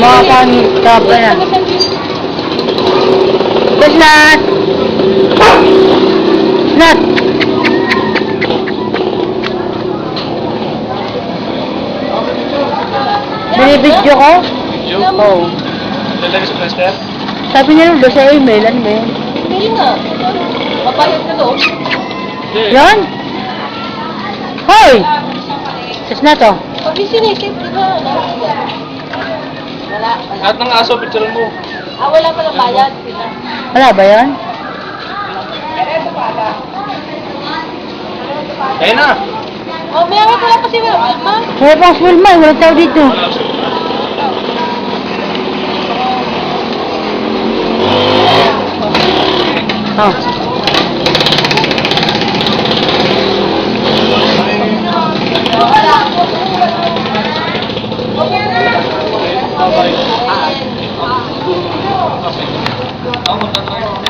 Mga pan-tapa yan. Tapos lahat. Lahat. Binibidyo ko? Video? Oo. Lalagay sa plaster? Sabi niya doon sa email, ano ba yun? Hindi nga. Papayag ka doon. Yan? Hoy! Tapos na to. Pag isinitin, di ba? Wala. Lahat ng aso, picture mo. Wala pa ng bayad. Wala ba yan? Ayun na! May awit wala pa si Wilma. Wala pang swilma, walang tao dito. Oh. Ako magkakaroon.